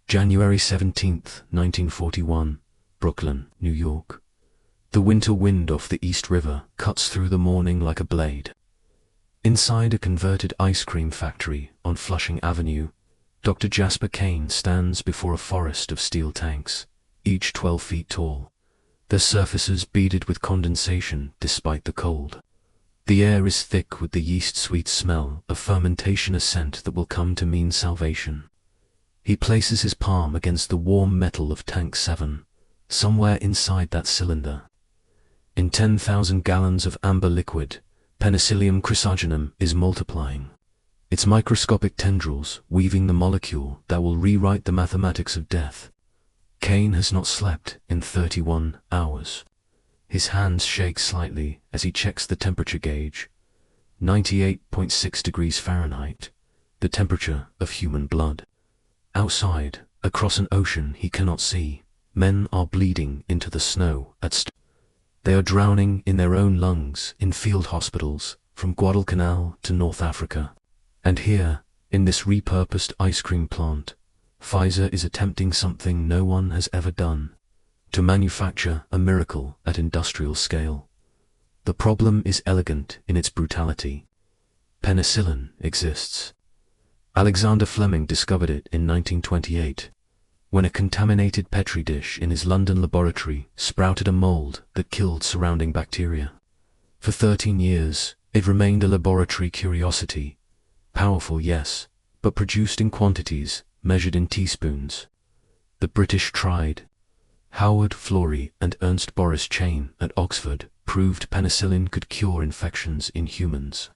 January 17, 1941, Brooklyn, New York. The winter wind off the East River cuts through the morning like a blade. Inside a converted ice cream factory on Flushing Avenue, Dr. Jasper Kane stands before a forest of steel tanks, each 12 feet tall, their surfaces beaded with condensation despite the cold. The air is thick with the yeast-sweet smell of fermentation, a scent that will come to mean salvation. He places his palm against the warm metal of Tank 7, somewhere inside that cylinder. In 10,000 gallons of amber liquid, Penicillium chrysogenum is multiplying, its microscopic tendrils weaving the molecule that will rewrite the mathematics of death. Kane has not slept in 31 hours. His hands shake slightly as he checks the temperature gauge. 98.6 degrees Fahrenheit, the temperature of human blood. Outside, across an ocean he cannot see, men are bleeding into the snow They are drowning in their own lungs in field hospitals from Guadalcanal to North Africa. And here, in this repurposed ice cream plant, Pfizer is attempting something no one has ever done: to manufacture a miracle at industrial scale. The problem is elegant in its brutality. Penicillin exists. Alexander Fleming discovered it in 1928, when a contaminated petri dish in his London laboratory sprouted a mold that killed surrounding bacteria. For 13 years, it remained a laboratory curiosity. Powerful, yes, but produced in quantities measured in teaspoons. The British tried. Howard Florey and Ernst Boris Chain at Oxford proved penicillin could cure infections in humans.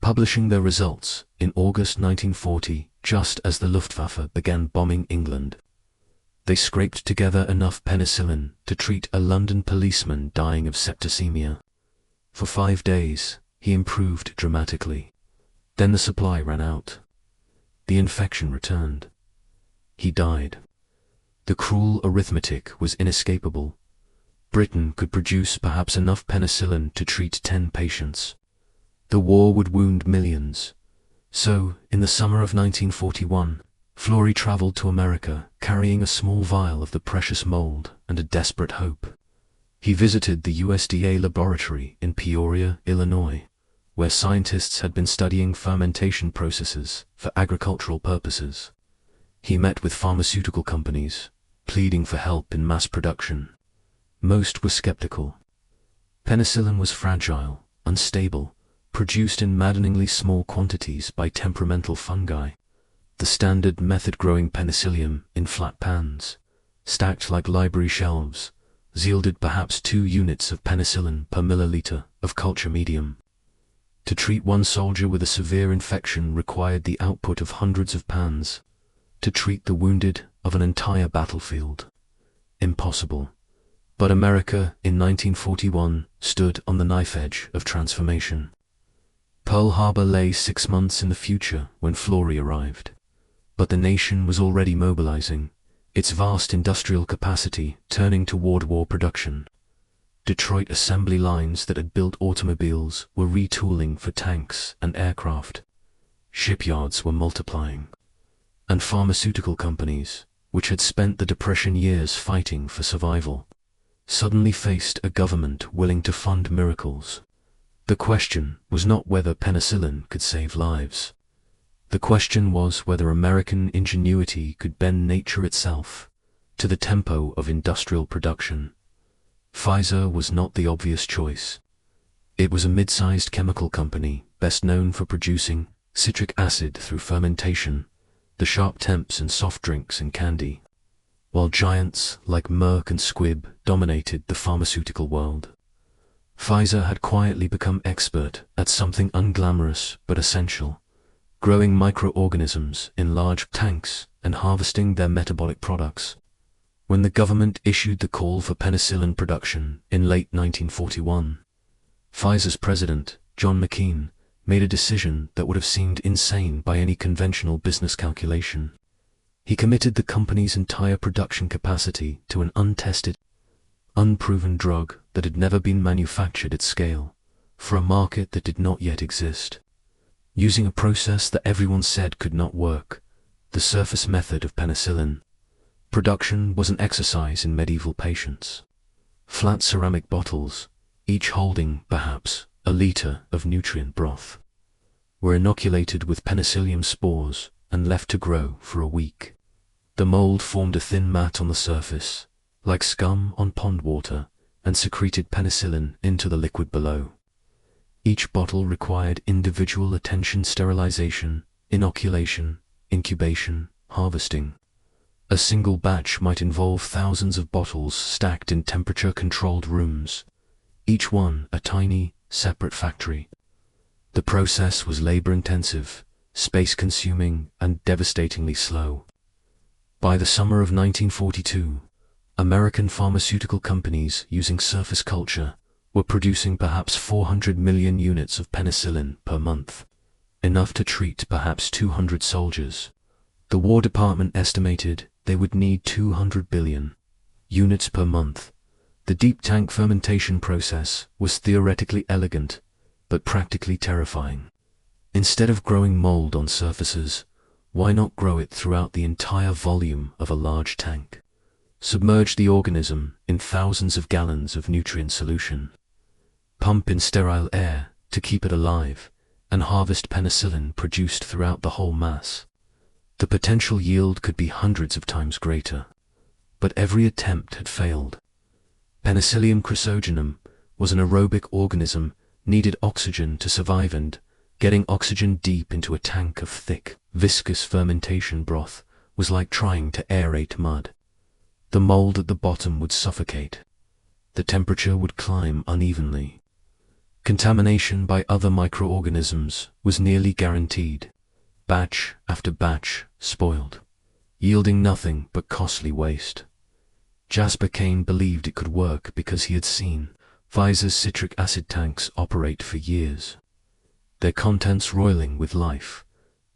Publishing their results in August 1940, just as the Luftwaffe began bombing England. They scraped together enough penicillin to treat a London policeman dying of septicemia. For 5 days, he improved dramatically. Then the supply ran out. The infection returned. He died. The cruel arithmetic was inescapable. Britain could produce perhaps enough penicillin to treat 10 patients. The war would wound millions. So, in the summer of 1941, Florey traveled to America carrying a small vial of the precious mold and a desperate hope. He visited the USDA laboratory in Peoria, Illinois, where scientists had been studying fermentation processes for agricultural purposes. He met with pharmaceutical companies, pleading for help in mass production. Most were skeptical. Penicillin was fragile, unstable, produced in maddeningly small quantities by temperamental fungi. The standard method growing Penicillium in flat pans, stacked like library shelves, yielded perhaps 2 units of penicillin per milliliter of culture medium. To treat one soldier with a severe infection required the output of hundreds of pans. To treat the wounded of an entire battlefield. Impossible. But America in 1941 stood on the knife edge of transformation. Pearl Harbor lay 6 months in the future when Florey arrived. But the nation was already mobilizing, its vast industrial capacity turning toward war production. Detroit assembly lines that had built automobiles were retooling for tanks and aircraft. Shipyards were multiplying. And pharmaceutical companies, which had spent the Depression years fighting for survival, suddenly faced a government willing to fund miracles. The question was not whether penicillin could save lives. The question was whether American ingenuity could bend nature itself to the tempo of industrial production. Pfizer was not the obvious choice. It was a mid-sized chemical company best known for producing citric acid through fermentation, the sharp temps in soft drinks and candy, while giants like Merck and Squibb dominated the pharmaceutical world. Pfizer had quietly become expert at something unglamorous but essential: growing microorganisms in large tanks and harvesting their metabolic products. When the government issued the call for penicillin production in late 1941, Pfizer's president, John McKean, made a decision that would have seemed insane by any conventional business calculation. He committed the company's entire production capacity to an untested, unproven drug that had never been manufactured at scale, for a market that did not yet exist. Using a process that everyone said could not work, The surface method of penicillin production was an exercise in medieval patience. Flat ceramic bottles, each holding, perhaps, a liter of nutrient broth, were inoculated with Penicillium spores and left to grow for a week. The mold formed a thin mat on the surface, like scum on pond water, and secreted penicillin into the liquid below. Each bottle required individual attention: sterilization, inoculation, incubation, harvesting. A single batch might involve thousands of bottles stacked in temperature-controlled rooms, each one a tiny, separate factory. The process was labor-intensive, space-consuming, and devastatingly slow. By the summer of 1942, American pharmaceutical companies using surface culture were producing perhaps 400 million units of penicillin per month, enough to treat perhaps 200 soldiers. The War Department estimated they would need 200 billion units per month. The deep tank fermentation process was theoretically elegant, but practically terrifying. Instead of growing mold on surfaces, why not grow it throughout the entire volume of a large tank? Submerge the organism in thousands of gallons of nutrient solution. Pump in sterile air to keep it alive, and harvest penicillin produced throughout the whole mass. The potential yield could be hundreds of times greater. But every attempt had failed. Penicillium chrysogenum was an aerobic organism, needed oxygen to survive, and getting oxygen deep into a tank of thick, viscous fermentation broth was like trying to aerate mud. The mold at the bottom would suffocate. The temperature would climb unevenly. Contamination by other microorganisms was nearly guaranteed. Batch after batch spoiled, yielding nothing but costly waste. Jasper Kane believed it could work because he had seen Pfizer's citric acid tanks operate for years, their contents roiling with life,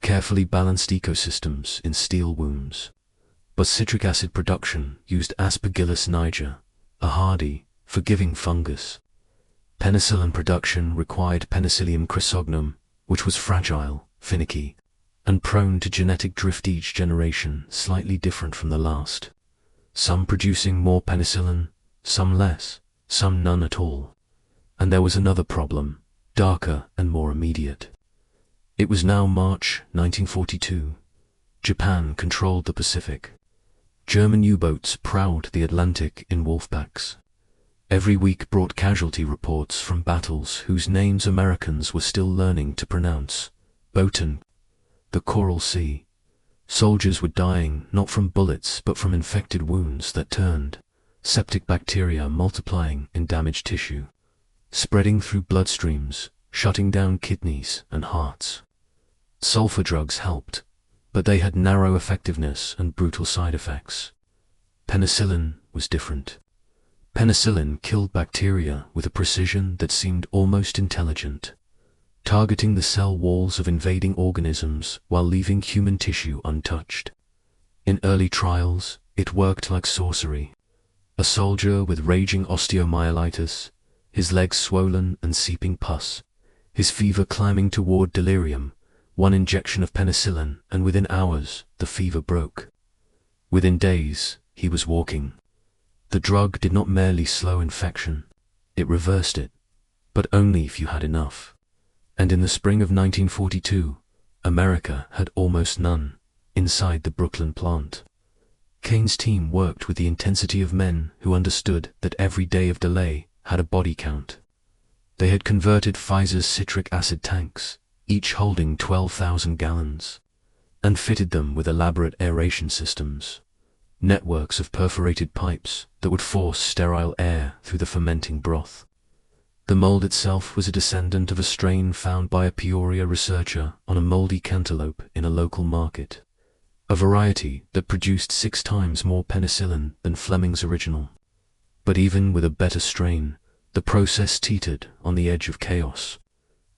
carefully balanced ecosystems in steel wombs. But citric acid production used Aspergillus niger, a hardy, forgiving fungus. Penicillin production required Penicillium chrysogenum, which was fragile, finicky, and prone to genetic drift, each generation slightly different from the last. Some producing more penicillin, some less, some none at all. And there was another problem, darker and more immediate. It was now March 1942. Japan controlled the Pacific. German U-boats prowled the Atlantic in wolfpacks. Every week brought casualty reports from battles whose names Americans were still learning to pronounce. Botan, the Coral Sea. Soldiers were dying not from bullets but from infected wounds that turned, septic bacteria multiplying in damaged tissue, spreading through bloodstreams, shutting down kidneys and hearts. Sulfur drugs helped, but they had narrow effectiveness and brutal side effects. Penicillin was different. Penicillin killed bacteria with a precision that seemed almost intelligent, targeting the cell walls of invading organisms while leaving human tissue untouched. In early trials, it worked like sorcery. A soldier with raging osteomyelitis, his legs swollen and seeping pus, his fever climbing toward delirium, one injection of penicillin, and within hours the fever broke. Within days, he was walking. The drug did not merely slow infection, it reversed it, but only if you had enough. And in the spring of 1942, America had almost none, inside the Brooklyn plant. Kane's team worked with the intensity of men who understood that every day of delay had a body count. They had converted Pfizer's citric acid tanks, each holding 12,000 gallons, and fitted them with elaborate aeration systems, networks of perforated pipes that would force sterile air through the fermenting broth. The mold itself was a descendant of a strain found by a Peoria researcher on a moldy cantaloupe in a local market, a variety that produced 6 times more penicillin than Fleming's original. But even with a better strain, the process teetered on the edge of chaos.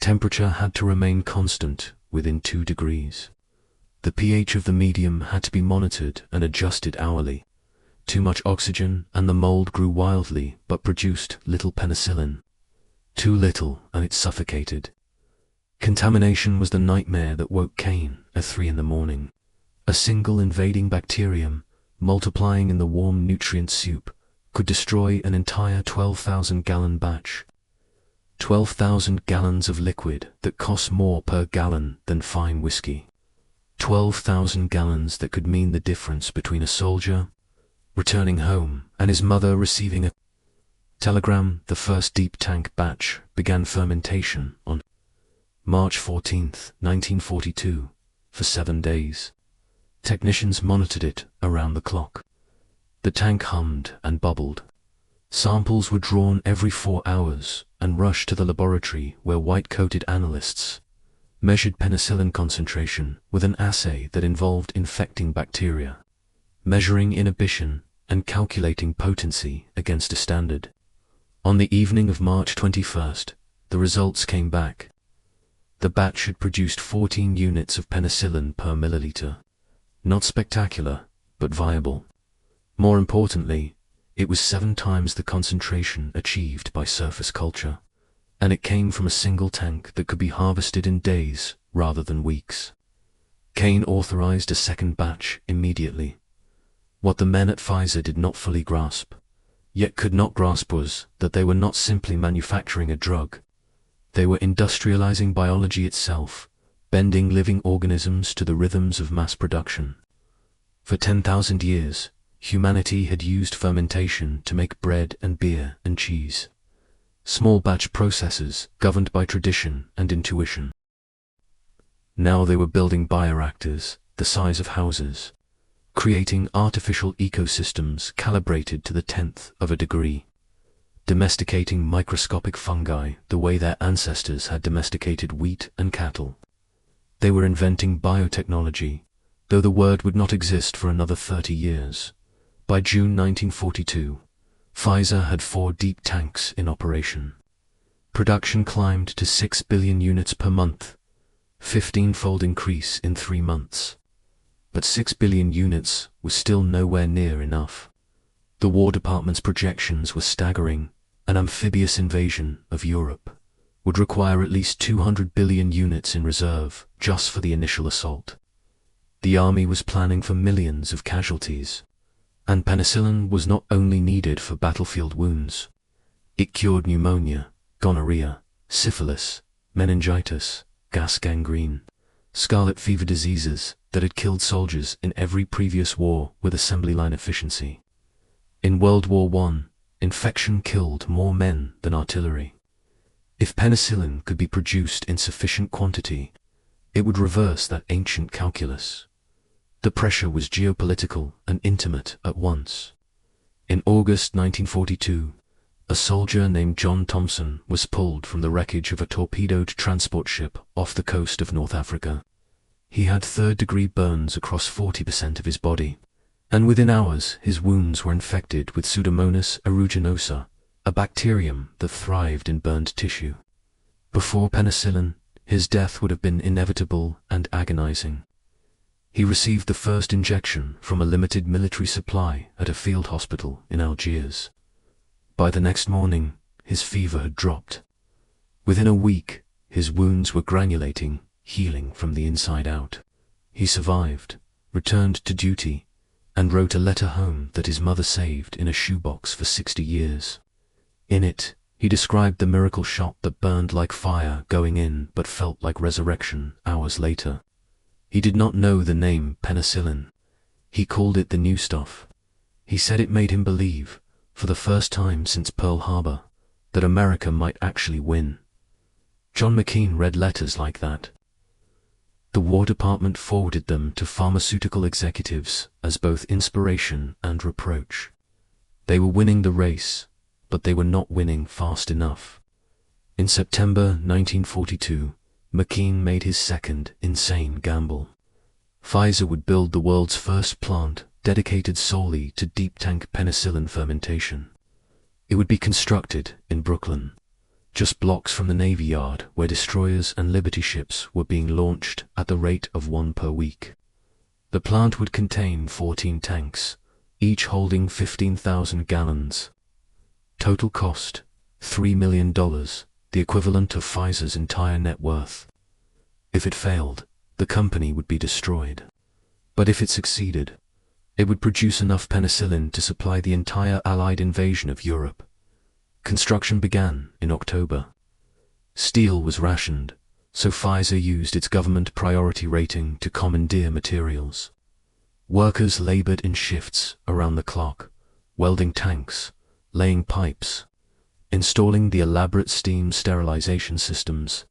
Temperature had to remain constant within 2 degrees. The pH of the medium had to be monitored and adjusted hourly. Too much oxygen and the mold grew wildly but produced little penicillin. Too little and it suffocated. Contamination was the nightmare that woke Kane at 3 in the morning. A A single invading bacterium, multiplying in the warm nutrient soup, could destroy an entire 12,000-gallon batch. 12,000 gallons of liquid that cost more per gallon than fine whiskey. 12,000 gallons that could mean the difference between a soldier returning home and his mother receiving a telegram. The first deep tank batch began fermentation on March 14, 1942, for 7 days. Technicians monitored it around the clock. The tank hummed and bubbled. Samples were drawn every 4 hours and rushed to the laboratory where white-coated analysts measured penicillin concentration with an assay that involved infecting bacteria, measuring inhibition and calculating potency against a standard. On the evening of March 21st, the results came back. The batch had produced 14 units of penicillin per milliliter. Not spectacular, but viable. More importantly, it was 7 times the concentration achieved by surface culture, and it came from a single tank that could be harvested in days rather than weeks. Kane authorized a second batch immediately. What the men at Pfizer did not fully grasp, yet could not grasp, was that they were not simply manufacturing a drug. They were industrializing biology itself, bending living organisms to the rhythms of mass production. For 10,000 years, humanity had used fermentation to make bread and beer and cheese. Small batch processes governed by tradition and intuition. Now they were building bioreactors the size of houses, creating artificial ecosystems calibrated to the 10th of a degree, domesticating microscopic fungi the way their ancestors had domesticated wheat and cattle. They were inventing biotechnology, though the word would not exist for another 30 years. By June 1942, Pfizer had 4 deep tanks in operation. Production climbed to 6 billion units per month, 15-fold increase in 3 months. But 6 billion units was still nowhere near enough. The War Department's projections were staggering. An amphibious invasion of Europe would require at least 200 billion units in reserve just for the initial assault. The army was planning for millions of casualties. And penicillin was not only needed for battlefield wounds. It cured pneumonia, gonorrhea, syphilis, meningitis, gas gangrene, scarlet fever, diseases that had killed soldiers in every previous war with assembly line efficiency. In World War I, infection killed more men than artillery. If penicillin could be produced in sufficient quantity, it would reverse that ancient calculus. The pressure was geopolitical and intimate at once. In August 1942, a soldier named John Thompson was pulled from the wreckage of a torpedoed transport ship off the coast of North Africa. He had third-degree burns across 40% of his body, and within hours his wounds were infected with Pseudomonas aeruginosa, a bacterium that thrived in burned tissue. Before penicillin, his death would have been inevitable and agonizing. He received the first injection from a limited military supply at a field hospital in Algiers. By the next morning, his fever had dropped. Within a week, his wounds were granulating, healing from the inside out. He survived, returned to duty, and wrote a letter home that his mother saved in a shoebox for 60 years. In it, he described the miracle shot that burned like fire going in but felt like resurrection hours later. He did not know the name penicillin. He called it the new stuff. He said it made him believe, for the first time since Pearl Harbor, that America might actually win. John McCain read letters like that. The War Department forwarded them to pharmaceutical executives as both inspiration and reproach. They were winning the race, but they were not winning fast enough. In September 1942, McCain made his second insane gamble. Pfizer would build the world's first plant dedicated solely to deep tank penicillin fermentation. It would be constructed in Brooklyn, just blocks from the Navy Yard where destroyers and Liberty ships were being launched at the rate of 1 per week. The plant would contain 14 tanks, each holding 15,000 gallons. Total cost, $3 million, the equivalent of Pfizer's entire net worth. If it failed, the company would be destroyed. But if it succeeded, it would produce enough penicillin to supply the entire Allied invasion of Europe. Construction began in October. Steel was rationed, so Pfizer used its government priority rating to commandeer materials. Workers labored in shifts around the clock, welding tanks, laying pipes, installing the elaborate steam sterilization systems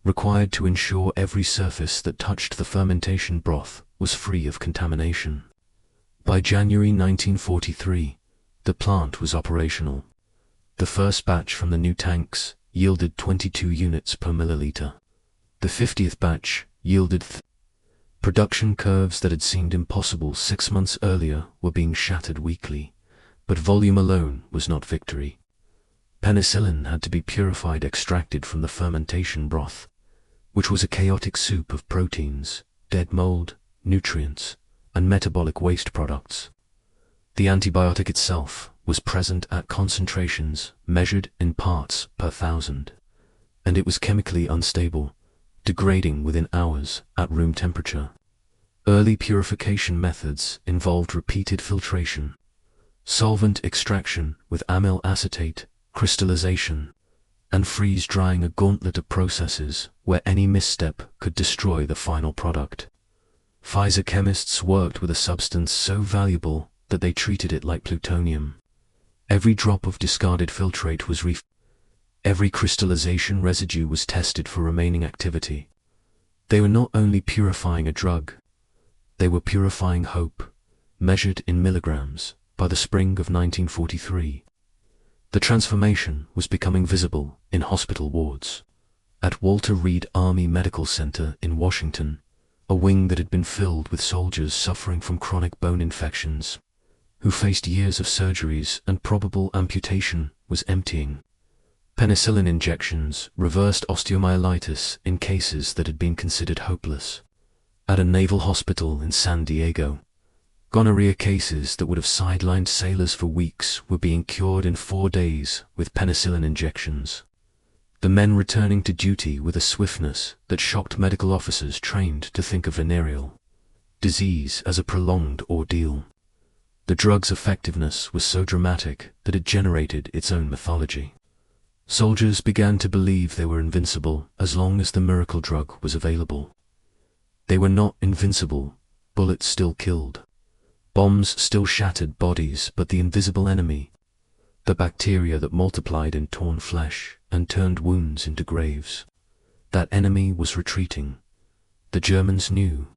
required to ensure every surface that touched the fermentation broth was free of contamination. By January 1943, the plant was operational. The first batch from the new tanks yielded 22 units per milliliter. The 50th batch yielded production curves that had seemed impossible 6 months earlier were being shattered weekly, but volume alone was not victory. Penicillin had to be purified, extracted from the fermentation broth, which was a chaotic soup of proteins, dead mold, nutrients, and metabolic waste products. The antibiotic itself was present at concentrations measured in parts per thousand, and it was chemically unstable, degrading within hours at room temperature. Early purification methods involved repeated filtration, solvent extraction with amyl acetate, crystallization, and freeze-drying, a gauntlet of processes where any misstep could destroy the final product. Pfizer chemists worked with a substance so valuable that they treated it like plutonium. Every drop of discarded filtrate was every crystallization residue was tested for remaining activity. They were not only purifying a drug, they were purifying hope, measured in milligrams, by the spring of 1943. The transformation was becoming visible in hospital wards. At Walter Reed Army Medical Center in Washington, a wing that had been filled with soldiers suffering from chronic bone infections, who faced years of surgeries and probable amputation, was emptying. Penicillin injections reversed osteomyelitis in cases that had been considered hopeless. At a naval hospital in San Diego, gonorrhea cases that would have sidelined sailors for weeks were being cured in 4 days with penicillin injections. The men returning to duty with a swiftness that shocked medical officers trained to think of venereal disease as a prolonged ordeal. The drug's effectiveness was so dramatic that it generated its own mythology. Soldiers began to believe they were invincible as long as the miracle drug was available. They were not invincible. Bullets still killed. Bombs still shattered bodies, but the invisible enemy, the bacteria that multiplied in torn flesh and turned wounds into graves, that enemy was retreating. The Germans knew.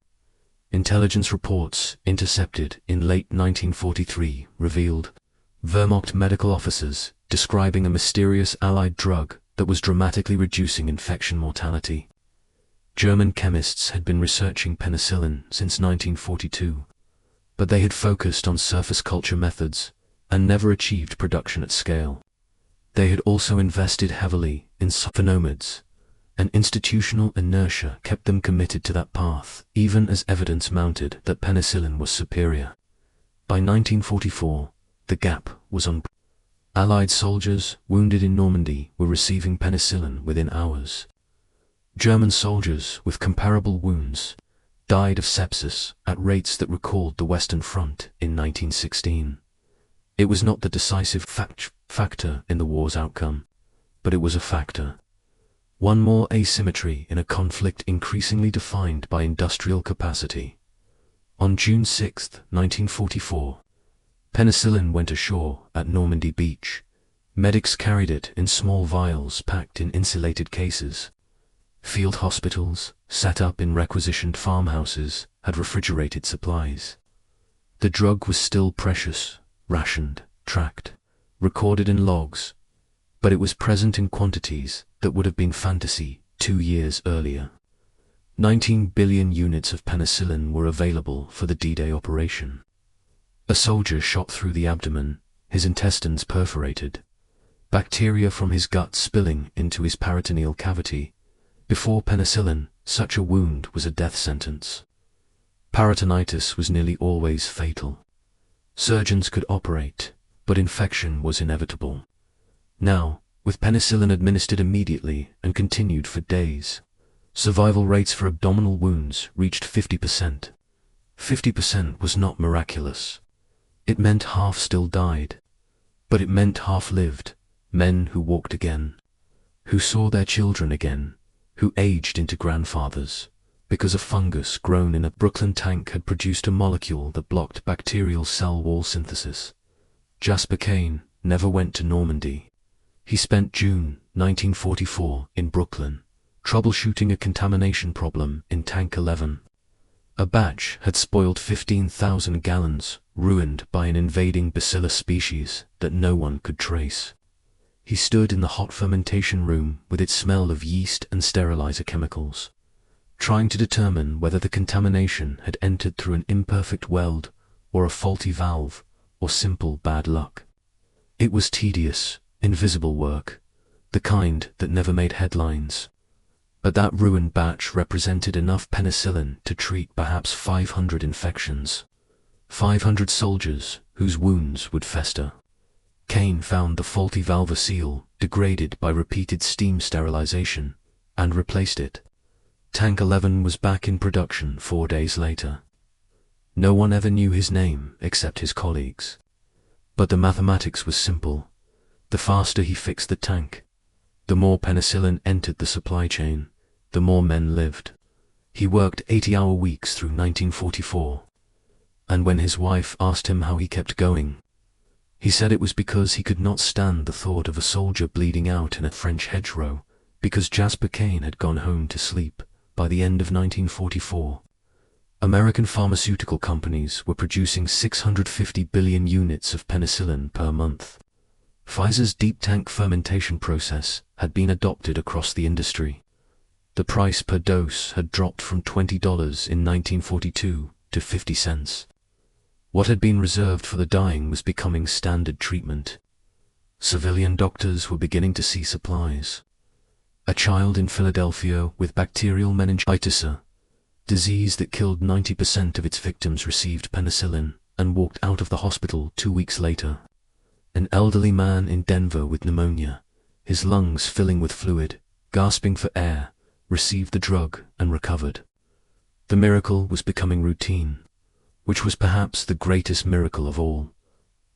Intelligence reports intercepted in late 1943 revealed Wehrmacht medical officers describing a mysterious Allied drug that was dramatically reducing infection mortality. German chemists had been researching penicillin since 1942, but they had focused on surface culture methods and never achieved production at scale. They had also invested heavily in phenomids, and institutional inertia kept them committed to that path, even as evidence mounted that penicillin was superior. By 1944, the gap was on. Allied soldiers wounded in Normandy were receiving penicillin within hours. German soldiers with comparable wounds died of sepsis at rates that recalled the Western Front in 1916. It was not the decisive factor in the war's outcome, but it was a factor. One more asymmetry in a conflict increasingly defined by industrial capacity. On June 6, 1944, penicillin went ashore at Normandy Beach. Medics carried it in small vials packed in insulated cases. Field hospitals, set up in requisitioned farmhouses, had refrigerated supplies. The drug was still precious, rationed, tracked, recorded in logs, but it was present in quantities that would have been fantasy 2 years earlier. 19 billion units of penicillin were available for the D-Day operation. A soldier shot through the abdomen, his intestines perforated, bacteria from his gut spilling into his peritoneal cavity. Before penicillin, such a wound was a death sentence. Peritonitis was nearly always fatal. Surgeons could operate, but infection was inevitable. Now, with penicillin administered immediately and continued for days, survival rates for abdominal wounds reached 50%. 50% was not miraculous. It meant half still died. But it meant half lived, men who walked again, who saw their children again, who aged into grandfathers, because a fungus grown in a Brooklyn tank had produced a molecule that blocked bacterial cell wall synthesis. Jasper Kane never went to Normandy. He spent June 1944 in Brooklyn, troubleshooting a contamination problem in Tank 11. A batch had spoiled 15,000 gallons, ruined by an invading bacillus species that no one could trace. He stood in the hot fermentation room with its smell of yeast and sterilizer chemicals, trying to determine whether the contamination had entered through an imperfect weld, or a faulty valve, or simple bad luck. It was tedious, invisible work, the kind that never made headlines. But that ruined batch represented enough penicillin to treat perhaps 500 infections. 500 soldiers whose wounds would fester. Kane found the faulty valve seal degraded by repeated steam sterilization and replaced it. Tank 11 was back in production 4 days later. No one ever knew his name except his colleagues. But the mathematics was simple. The faster he fixed the tank, the more penicillin entered the supply chain, the more men lived. He worked 80-hour weeks through 1944. And when his wife asked him how he kept going, he said it was because he could not stand the thought of a soldier bleeding out in a French hedgerow, because Jasper Kane had gone home to sleep by the end of 1944. American pharmaceutical companies were producing 650 billion units of penicillin per month. Pfizer's deep tank fermentation process had been adopted across the industry. The price per dose had dropped from $20 in 1942 to 50 cents. What had been reserved for the dying was becoming standard treatment. Civilian doctors were beginning to see supplies. A child in Philadelphia with bacterial meningitis, a disease that killed 90% of its victims, received penicillin and walked out of the hospital 2 weeks later. An elderly man in Denver with pneumonia, his lungs filling with fluid, gasping for air, received the drug and recovered. The miracle was becoming routine, which was perhaps the greatest miracle of all.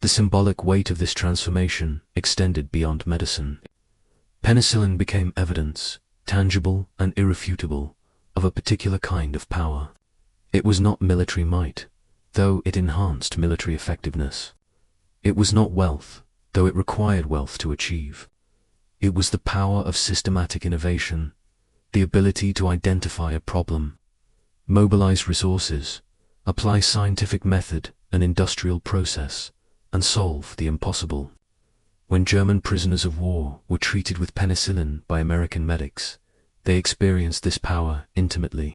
The symbolic weight of this transformation extended beyond medicine. Penicillin became evidence, tangible and irrefutable, of a particular kind of power. It was not military might, though it enhanced military effectiveness. It was not wealth, though it required wealth to achieve. It was the power of systematic innovation, the ability to identify a problem, mobilize resources, apply scientific method and industrial process, and solve the impossible. When German prisoners of war were treated with penicillin by American medics, they experienced this power intimately.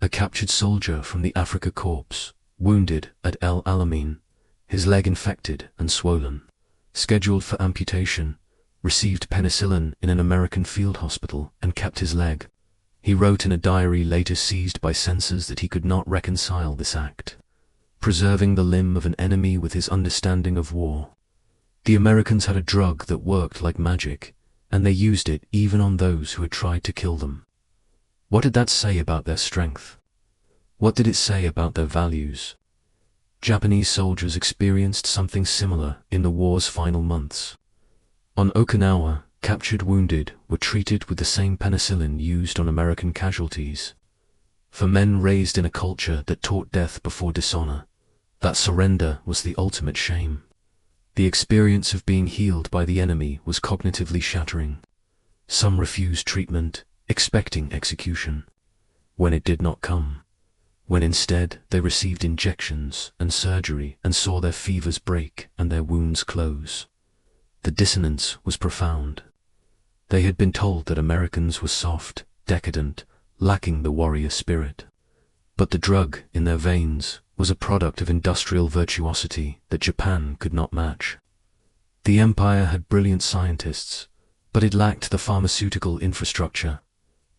A captured soldier from the Afrika Korps, wounded at El Alamein, his leg infected and swollen, scheduled for amputation, received penicillin in an American field hospital and kept his leg. He wrote in a diary later seized by censors that he could not reconcile this act, preserving the limb of an enemy with his understanding of war. The Americans had a drug that worked like magic, and they used it even on those who had tried to kill them. What did that say about their strength? What did it say about their values? Japanese soldiers experienced something similar in the war's final months. On Okinawa, captured wounded were treated with the same penicillin used on American casualties. For men raised in a culture that taught death before dishonor, that surrender was the ultimate shame. The experience of being healed by the enemy was cognitively shattering. Some refused treatment, expecting execution. When it did not come, when instead they received injections and surgery and saw their fevers break and their wounds close, the dissonance was profound. They had been told that Americans were soft, decadent, lacking the warrior spirit. But the drug in their veins was a product of industrial virtuosity that Japan could not match. The empire had brilliant scientists, but it lacked the pharmaceutical infrastructure,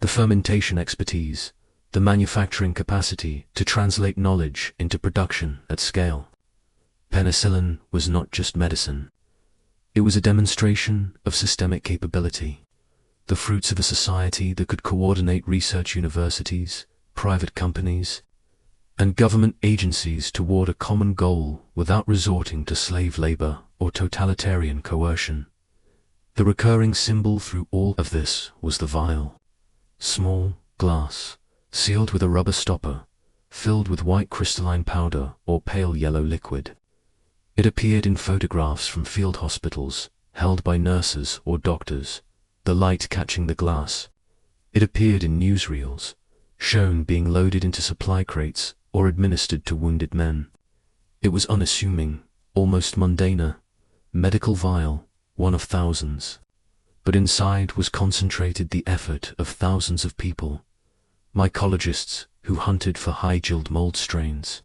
the fermentation expertise, the manufacturing capacity to translate knowledge into production at scale. Penicillin was not just medicine. It was a demonstration of systemic capability, the fruits of a society that could coordinate research universities, private companies, and government agencies toward a common goal without resorting to slave labor or totalitarian coercion. The recurring symbol through all of this was the vial. Small, glass, sealed with a rubber stopper, filled with white crystalline powder or pale yellow liquid. It appeared in photographs from field hospitals, held by nurses or doctors, the light catching the glass. It appeared in newsreels, shown being loaded into supply crates or administered to wounded men. It was unassuming, almost mundane, medical vial, one of thousands. But inside was concentrated the effort of thousands of people, mycologists who hunted for high-yield mold strains,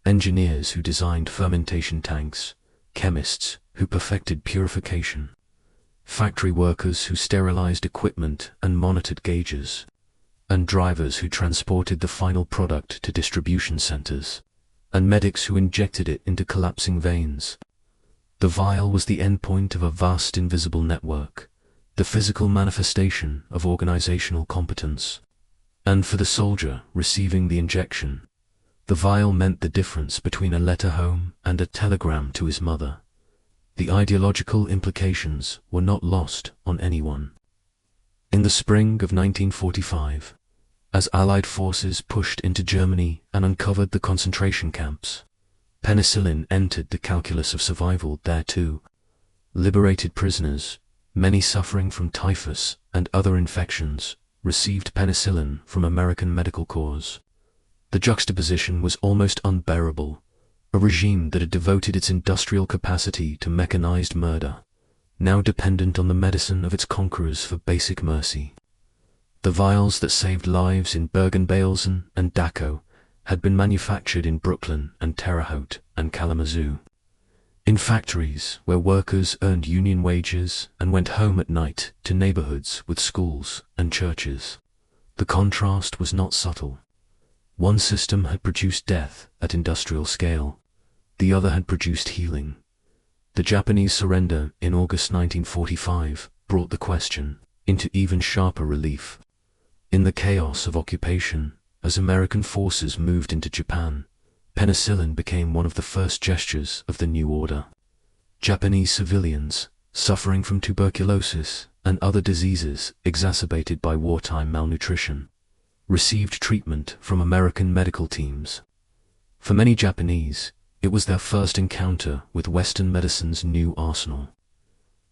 engineers who designed fermentation tanks, chemists who perfected purification, factory workers who sterilized equipment and monitored gauges, and drivers who transported the final product to distribution centers, and medics who injected it into collapsing veins. The vial was the endpoint of a vast invisible network, the physical manifestation of organizational competence. And for the soldier receiving the injection, the vial meant the difference between a letter home and a telegram to his mother. The ideological implications were not lost on anyone. In the spring of 1945, as Allied forces pushed into Germany and uncovered the concentration camps, penicillin entered the calculus of survival there too. Liberated prisoners, many suffering from typhus and other infections, received penicillin from American medical corps. The juxtaposition was almost unbearable. A regime that had devoted its industrial capacity to mechanized murder, now dependent on the medicine of its conquerors for basic mercy. The vials that saved lives in Bergen-Belsen and Dachau had been manufactured in Brooklyn and Terre Haute and Kalamazoo. In factories where workers earned union wages and went home at night to neighborhoods with schools and churches. The contrast was not subtle. One system had produced death at industrial scale. The other had produced healing. The Japanese surrender in August 1945 brought the question into even sharper relief. In the chaos of occupation, as American forces moved into Japan, penicillin became one of the first gestures of the new order. Japanese civilians, suffering from tuberculosis and other diseases exacerbated by wartime malnutrition, received treatment from American medical teams. For many Japanese, it was their first encounter with Western medicine's new arsenal.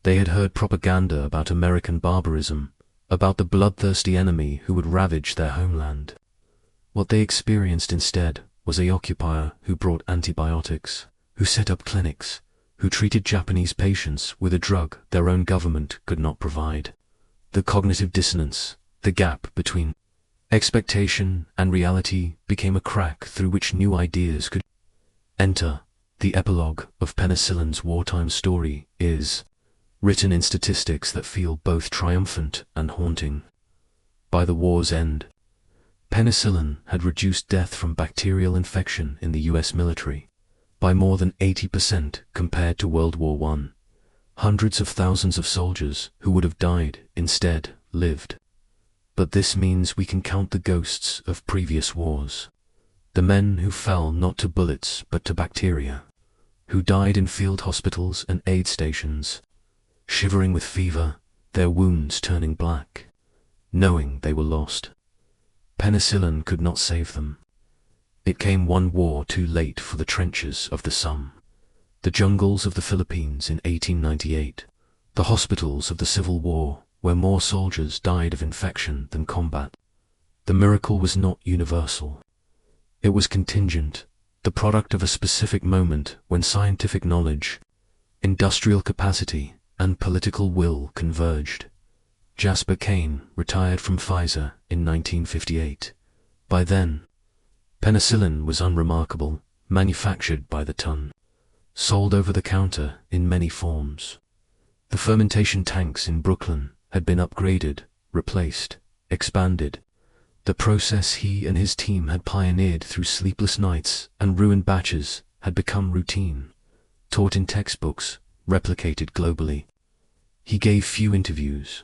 They had heard propaganda about American barbarism, about the bloodthirsty enemy who would ravage their homeland. What they experienced instead was a occupier who brought antibiotics, who set up clinics, who treated Japanese patients with a drug their own government could not provide. The cognitive dissonance, the gap between expectation and reality, became a crack through which new ideas could enter. The epilogue of penicillin's wartime story is written in statistics that feel both triumphant and haunting. By the war's end, penicillin had reduced death from bacterial infection in the US military by more than 80% compared to World War I. Hundreds of thousands of soldiers who would have died instead lived. But this means we can count the ghosts of previous wars. The men who fell not to bullets but to bacteria, who died in field hospitals and aid stations, shivering with fever, their wounds turning black, knowing they were lost. Penicillin could not save them. It came one war too late for the trenches of the Somme, the jungles of the Philippines in 1898, the hospitals of the Civil War, where more soldiers died of infection than combat. The miracle was not universal. It was contingent, the product of a specific moment when scientific knowledge, industrial capacity, and political will converged. Jasper Kane retired from Pfizer in 1958. By then, penicillin was unremarkable, manufactured by the ton, sold over the counter in many forms. The fermentation tanks in Brooklyn had been upgraded, replaced, expanded. The process he and his team had pioneered through sleepless nights and ruined batches had become routine, taught in textbooks, replicated globally. He gave few interviews.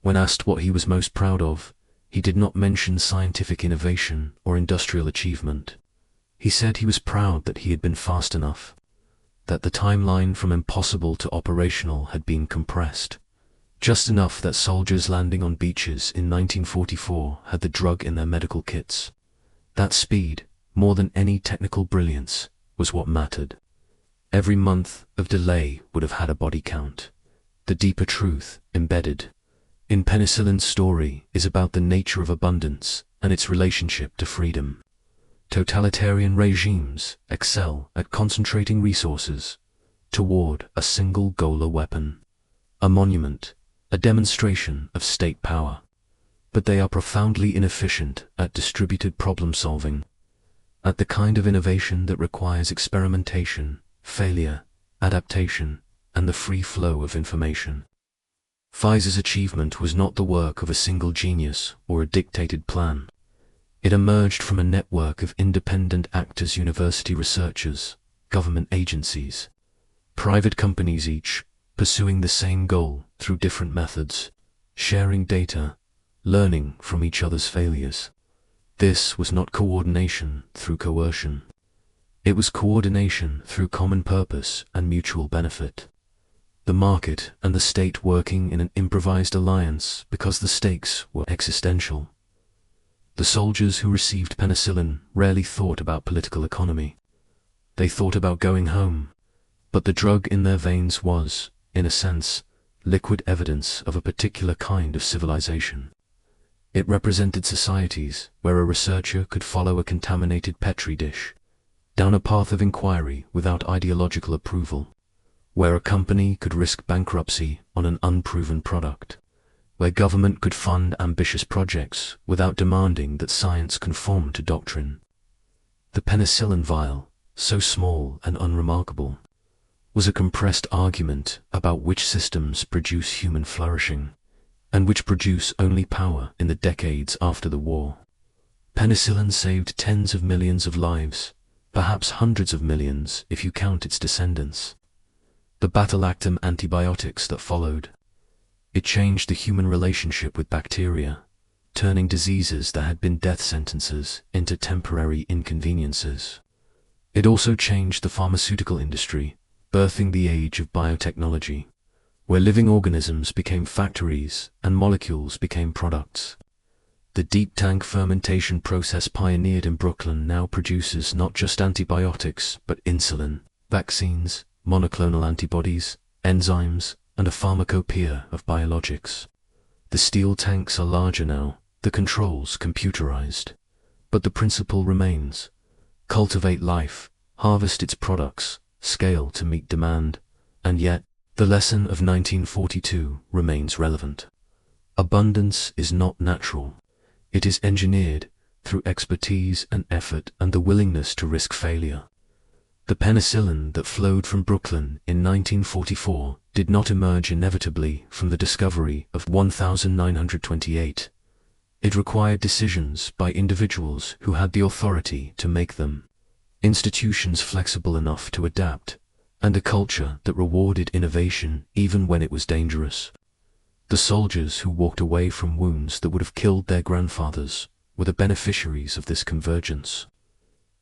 When asked what he was most proud of, he did not mention scientific innovation or industrial achievement. He said he was proud that he had been fast enough, that the timeline from impossible to operational had been compressed, just enough that soldiers landing on beaches in 1944 had the drug in their medical kits. That speed, more than any technical brilliance, was what mattered. Every month of delay would have had a body count. The deeper truth, embedded in Penicillin's story, is about the nature of abundance and its relationship to freedom. Totalitarian regimes excel at concentrating resources toward a single goal, a weapon, a monument, a demonstration of state power. But they are profoundly inefficient at distributed problem-solving, at the kind of innovation that requires experimentation, failure, adaptation, and the free flow of information. Pfizer's achievement was not the work of a single genius or a dictated plan. It emerged from a network of independent actors, university researchers, government agencies, private companies, each pursuing the same goal through different methods, sharing data, learning from each other's failures. This was not coordination through coercion. It was coordination through common purpose and mutual benefit. The market and the state working in an improvised alliance because the stakes were existential. The soldiers who received penicillin rarely thought about political economy. They thought about going home, but the drug in their veins was, in a sense, liquid evidence of a particular kind of civilization. It represented societies where a researcher could follow a contaminated petri dish down a path of inquiry without ideological approval, where a company could risk bankruptcy on an unproven product, where government could fund ambitious projects without demanding that science conform to doctrine. The penicillin vial, so small and unremarkable, was a compressed argument about which systems produce human flourishing, and which produce only power in the decades after the war. Penicillin saved tens of millions of lives, perhaps hundreds of millions if you count its descendants. The battle-actum antibiotics that followed. It changed the human relationship with bacteria, turning diseases that had been death sentences into temporary inconveniences. It also changed the pharmaceutical industry, birthing the age of biotechnology, where living organisms became factories and molecules became products. The deep tank fermentation process pioneered in Brooklyn now produces not just antibiotics but insulin, vaccines, monoclonal antibodies, enzymes, and a pharmacopoeia of biologics. The steel tanks are larger now, the controls computerized. But the principle remains. Cultivate life, harvest its products, scale to meet demand, and yet, the lesson of 1942 remains relevant. Abundance is not natural. It is engineered through expertise and effort and the willingness to risk failure. The penicillin that flowed from Brooklyn in 1944 did not emerge inevitably from the discovery of 1928. It required decisions by individuals who had the authority to make them, institutions flexible enough to adapt, and a culture that rewarded innovation even when it was dangerous. The soldiers who walked away from wounds that would have killed their grandfathers were the beneficiaries of this convergence.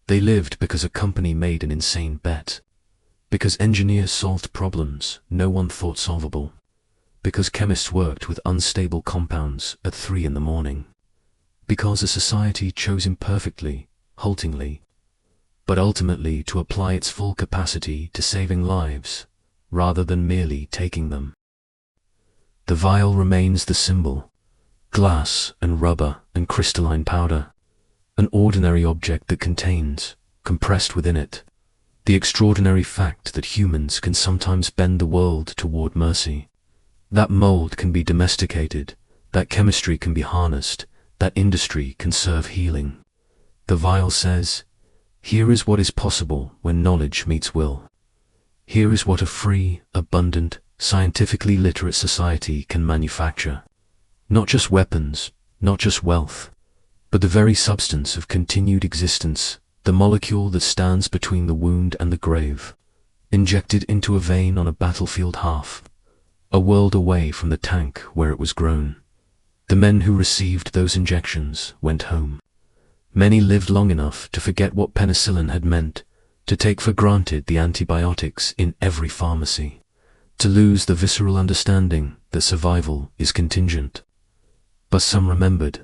They lived because a company made an insane bet, because engineers solved problems no one thought solvable, because chemists worked with unstable compounds at 3 in the morning, because a society chose imperfectly, haltingly, but ultimately to apply its full capacity to saving lives, rather than merely taking them. The vial remains the symbol, glass and rubber and crystalline powder, an ordinary object that contains, compressed within it, the extraordinary fact that humans can sometimes bend the world toward mercy. That mold can be domesticated, that chemistry can be harnessed, that industry can serve healing. The vial says, here is what is possible when knowledge meets will. Here is what a free, abundant, scientifically literate society can manufacture. Not just weapons, not just wealth, but the very substance of continued existence, the molecule that stands between the wound and the grave, injected into a vein on a battlefield half, a world away from the tank where it was grown. The men who received those injections went home. Many lived long enough to forget what penicillin had meant, to take for granted the antibiotics in every pharmacy, to lose the visceral understanding that survival is contingent. But some remembered.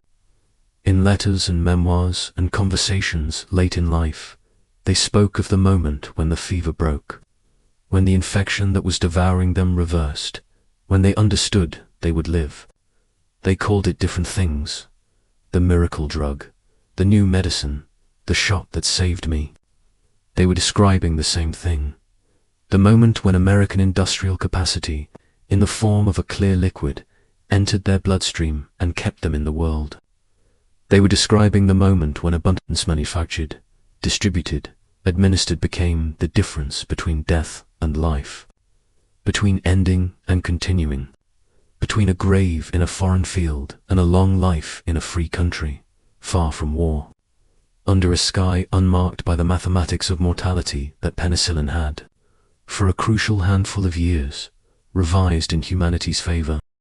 In letters and memoirs and conversations late in life, they spoke of the moment when the fever broke, when the infection that was devouring them reversed, when they understood they would live. They called it different things: the miracle drug, the new medicine, the shot that saved me. They were describing the same thing: the moment when American industrial capacity, in the form of a clear liquid, entered their bloodstream and kept them in the world. They were describing the moment when abundance manufactured, distributed, administered became the difference between death and life, between ending and continuing, between a grave in a foreign field and a long life in a free country, far from war, under a sky unmarked by the mathematics of mortality that penicillin had, for a crucial handful of years, revised in humanity's favor.